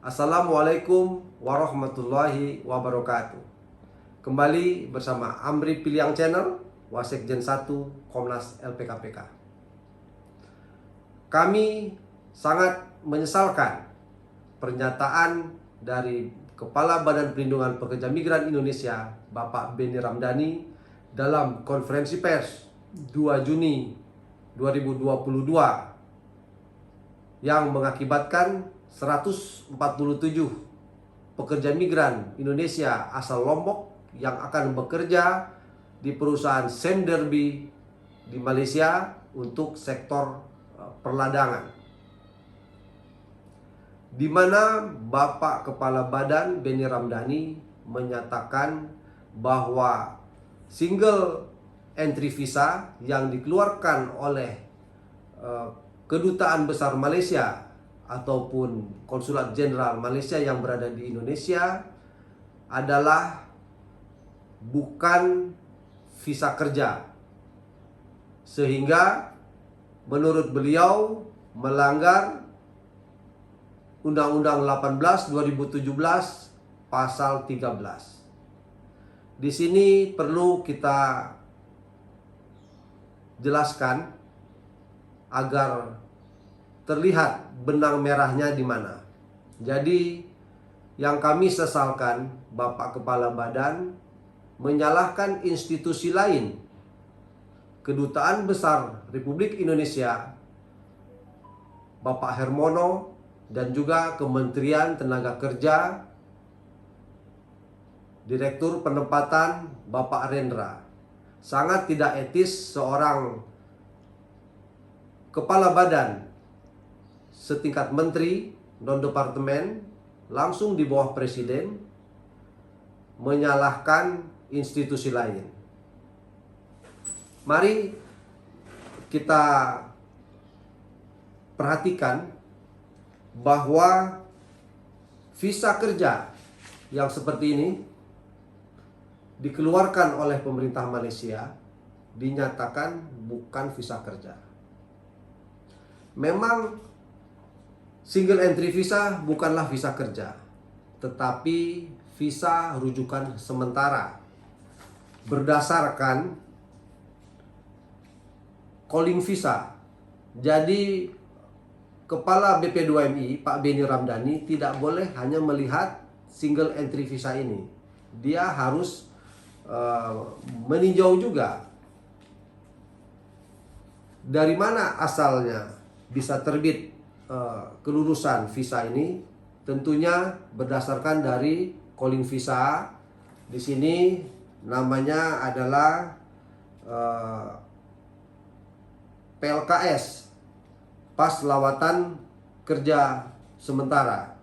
Assalamualaikum warahmatullahi wabarakatuh. Kembali bersama Amri Piliang Channel, Wasekjen 1 Komnas LPKPK. Kami sangat menyesalkan pernyataan dari Kepala Badan Perlindungan Pekerja Migran Indonesia, Bapak Benny Ramdhani, dalam konferensi pers 2 Juni 2022 yang mengakibatkan 147 pekerja migran Indonesia asal Lombok yang akan bekerja di perusahaan Same Derby di Malaysia untuk sektor perladangan, di mana Bapak Kepala Badan Benny Ramdhani menyatakan bahwa single entry visa yang dikeluarkan oleh Kedutaan Besar Malaysia ataupun Konsulat Jenderal Malaysia yang berada di Indonesia adalah bukan visa kerja, sehingga menurut beliau melanggar Undang-Undang 18 2017 pasal 13. Di sini perlu kita jelaskan agar terlihat benang merahnya di mana. Jadi yang kami sesalkan, Bapak Kepala Badan menyalahkan institusi lain, Kedutaan Besar Republik Indonesia, Bapak Hermono, dan juga Kementerian Tenaga Kerja, Direktur Penempatan Bapak Arendra. Sangat tidak etis seorang Kepala Badan setingkat menteri non-departemen langsung di bawah presiden menyalahkan institusi lain. Mari kita perhatikan bahwa visa kerja yang seperti ini dikeluarkan oleh pemerintah Malaysia dinyatakan bukan visa kerja. Memang single entry visa bukanlah visa kerja, tetapi visa rujukan sementara berdasarkan calling visa. Jadi Kepala BP2MI Pak Benny Ramdhani tidak boleh hanya melihat single entry visa ini. Dia harus meninjau juga dari mana asalnya bisa terbit kelulusan visa ini. Tentunya berdasarkan dari calling visa. Di sini namanya adalah PLKS, Pas Lawatan Kerja Sementara.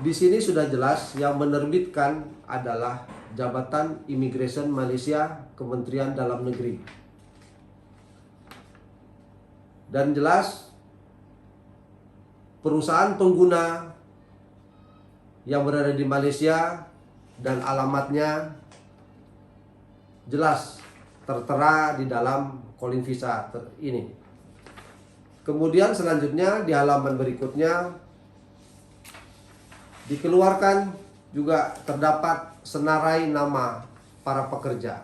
Di sini sudah jelas yang menerbitkan adalah Jabatan Imigresen Malaysia, Kementerian Dalam Negeri. Dan jelas perusahaan pengguna yang berada di Malaysia dan alamatnya jelas tertera di dalam calling visa ini. Kemudian selanjutnya di halaman berikutnya dikeluarkan juga terdapat senarai nama para pekerja.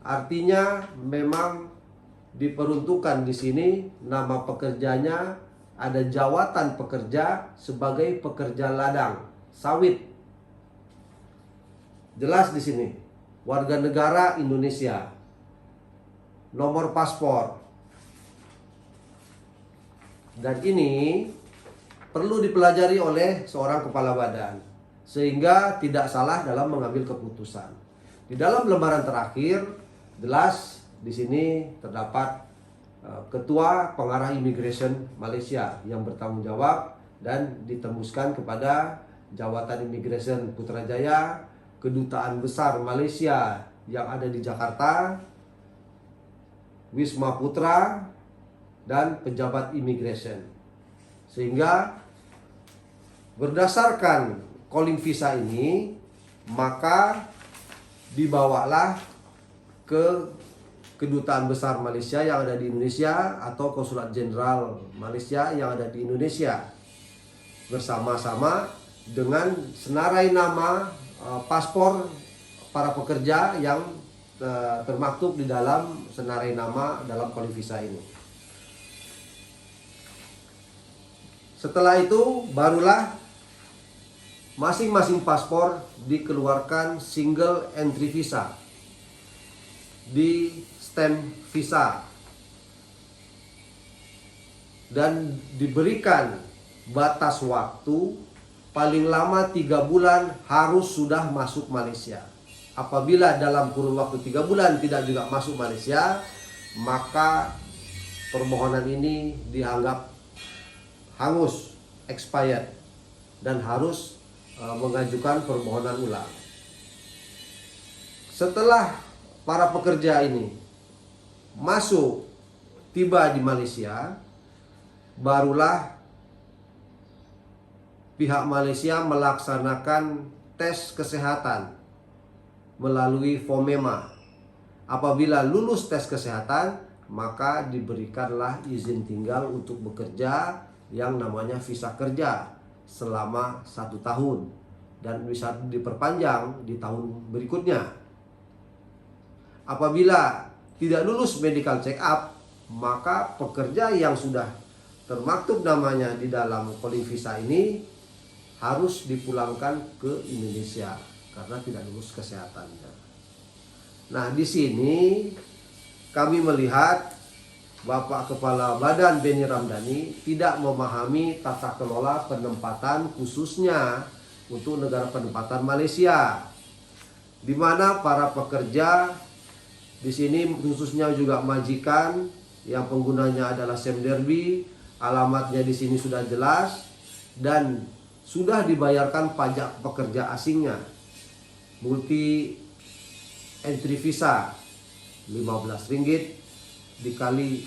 Artinya memang diperuntukkan di sini nama pekerjanya ada jawatan pekerja sebagai pekerja ladang sawit. Jelas di sini warga negara Indonesia, nomor paspor. Dan ini perlu dipelajari oleh seorang kepala badan sehingga tidak salah dalam mengambil keputusan. Di dalam lembaran terakhir jelas di sini terdapat Ketua Pengarah Immigration Malaysia yang bertanggung jawab dan ditembuskan kepada Jawatan Immigration Putrajaya, Kedutaan Besar Malaysia yang ada di Jakarta, Wisma Putra, dan pejabat immigration. Sehingga berdasarkan calling visa ini, maka dibawalah ke Kedutaan Besar Malaysia yang ada di Indonesia atau Konsulat Jenderal Malaysia yang ada di Indonesia, bersama-sama dengan senarai nama paspor para pekerja yang termaktub di dalam senarai nama dalam Calling Visa ini. Setelah itu barulah masing-masing paspor dikeluarkan single entry visa, di stamp visa, dan diberikan batas waktu paling lama 3 bulan harus sudah masuk Malaysia. Apabila dalam kurun waktu 3 bulan tidak juga masuk Malaysia, maka permohonan ini dianggap hangus, expired, dan harus mengajukan permohonan ulang. Setelah para pekerja ini tiba di Malaysia, barulah pihak Malaysia melaksanakan tes kesehatan melalui FOMEMA. Apabila lulus tes kesehatan, maka diberikanlah izin tinggal untuk bekerja yang namanya visa kerja selama 1 tahun, dan bisa diperpanjang di tahun berikutnya. Apabila tidak lulus medical check up, maka pekerja yang sudah termaktub namanya di dalam Calling Visa ini harus dipulangkan ke Indonesia karena tidak lulus kesehatannya. Nah, di sini kami melihat Bapak Kepala Badan Benny Ramdhani tidak memahami tata kelola penempatan khususnya untuk negara penempatan Malaysia, di mana para pekerja di sini khususnya juga majikan yang penggunanya adalah Sam Derby, alamatnya di sini sudah jelas dan sudah dibayarkan pajak pekerja asingnya. Multi entry visa Rp15 dikali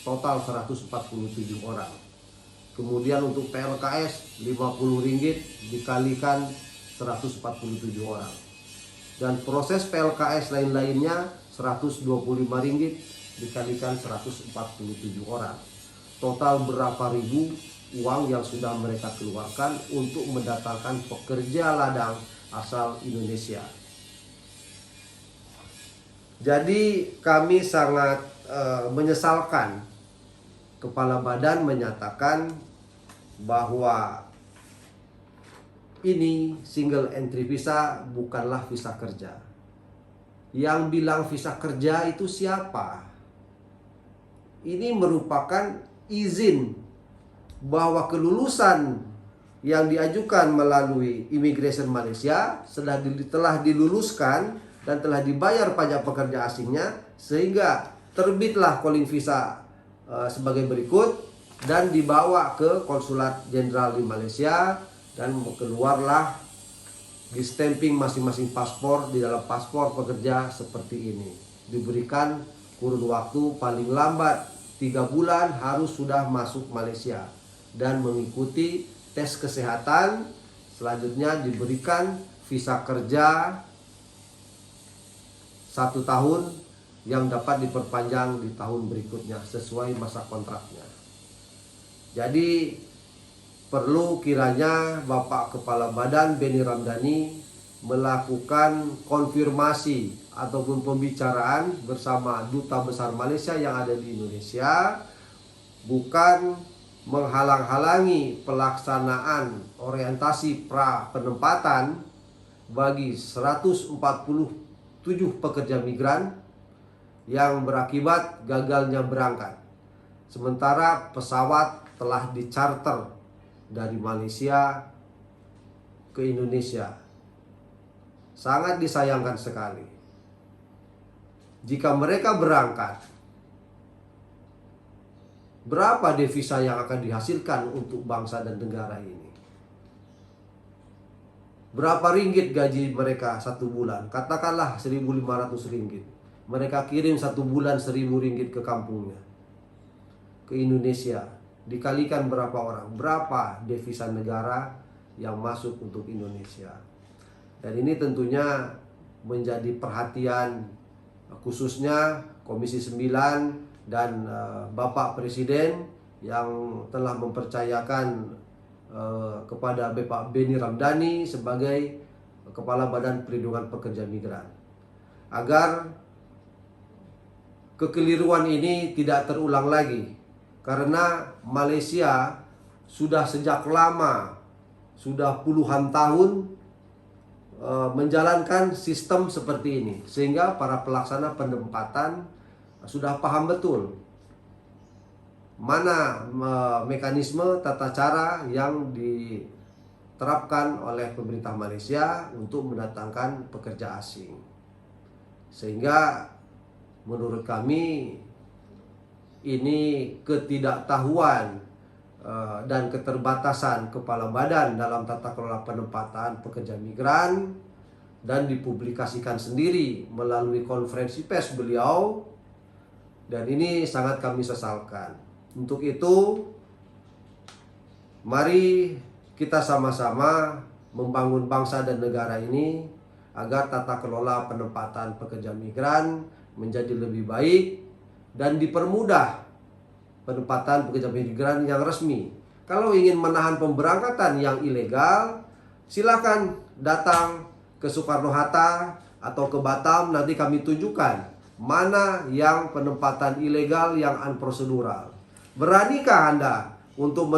total 147 orang. Kemudian untuk PLKS Rp50 dikalikan 147 orang. Dan proses PLKS lain-lainnya Rp125 dikalikan 147 orang. Total berapa ribu uang yang sudah mereka keluarkan untuk mendatangkan pekerja ladang asal Indonesia. Jadi kami sangat menyesalkan Kepala Badan menyatakan bahwa ini single entry visa bukanlah visa kerja. Yang bilang visa kerja itu siapa? Ini merupakan izin bahwa kelulusan yang diajukan melalui Immigration Malaysia telah diluluskan dan telah dibayar pajak pekerja asingnya, sehingga terbitlah Calling Visa sebagai berikut dan dibawa ke Konsulat Jenderal di Malaysia dan keluarlah di stamping masing-masing paspor di dalam paspor pekerja seperti ini. Diberikan kurun waktu paling lambat 3 bulan harus sudah masuk Malaysia dan mengikuti tes kesehatan. Selanjutnya diberikan visa kerja 1 tahun yang dapat diperpanjang di tahun berikutnya sesuai masa kontraknya. Jadi perlu kiranya Bapak Kepala Badan Benny Ramdhani melakukan konfirmasi ataupun pembicaraan bersama Duta Besar Malaysia yang ada di Indonesia, bukan menghalang-halangi pelaksanaan orientasi pra penempatan bagi 147 pekerja migran yang berakibat gagalnya berangkat. Sementara pesawat telah dicharter dari Malaysia ke Indonesia. Sangat disayangkan sekali. Jika mereka berangkat, berapa devisa yang akan dihasilkan untuk bangsa dan negara ini? Berapa ringgit gaji mereka 1 bulan? Katakanlah Rp1.500. Mereka kirim 1 bulan Rp1.000 ke kampungnya, ke Indonesia. Dikalikan berapa orang? Berapa devisa negara yang masuk untuk Indonesia? Dan ini tentunya menjadi perhatian khususnya Komisi 9 dan Bapak Presiden yang telah mempercayakan kepada Bapak Beni Ramdhani sebagai Kepala Badan Perlindungan Pekerja Migran, agar kekeliruan ini tidak terulang lagi, karena Malaysia sudah sejak lama, sudah puluhan tahun menjalankan sistem seperti ini, sehingga para pelaksana penempatan sudah paham betul mana mekanisme tata cara yang diterapkan oleh pemerintah Malaysia untuk mendatangkan pekerja asing. Sehingga menurut kami ini ketidaktahuan dan keterbatasan kepala badan dalam tata kelola penempatan pekerja migran, dan dipublikasikan sendiri melalui konferensi pers beliau, dan ini sangat kami sesalkan. Untuk itu, mari kita sama-sama membangun bangsa dan negara ini agar tata kelola penempatan pekerja migran menjadi lebih baik dan dipermudah penempatan pekerja migran yang resmi. Kalau ingin menahan pemberangkatan yang ilegal, silakan datang ke Soekarno-Hatta atau ke Batam, nanti kami tunjukkan mana yang penempatan ilegal yang unprosedural. Beranikah Anda untuk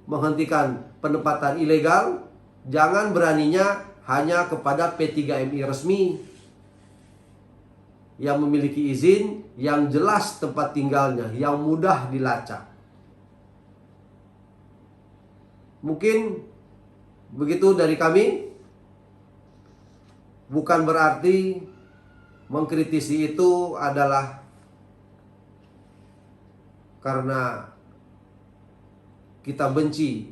menghentikan penempatan ilegal? Jangan beraninya hanya kepada P3MI resmi yang memiliki izin, yang jelas tempat tinggalnya, yang mudah dilacak. Mungkin begitu dari kami. Bukan berarti mengkritisi itu adalah karena kita benci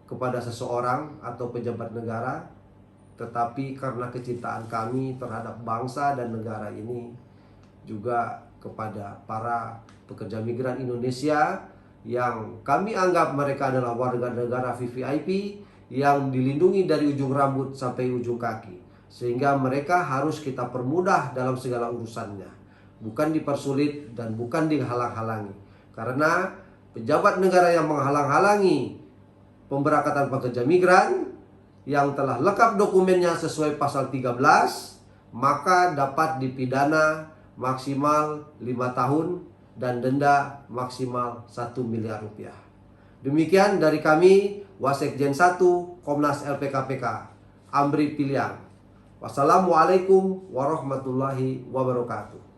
kepada seseorang atau pejabat negara, tetapi karena kecintaan kami terhadap bangsa dan negara ini, juga kepada para pekerja migran Indonesia yang kami anggap mereka adalah warga negara VVIP yang dilindungi dari ujung rambut sampai ujung kaki, sehingga mereka harus kita permudah dalam segala urusannya, bukan dipersulit dan bukan dihalang-halangi. Karena pejabat negara yang menghalang-halangi pemberangkatan pekerja migran yang telah lengkap dokumennya sesuai pasal 13, maka dapat dipidana maksimal 5 tahun dan denda maksimal 1 miliar rupiah. Demikian dari kami, Wasekjen 1 Komnas LPKPK, Amri Piliang. Wassalamualaikum warahmatullahi wabarakatuh.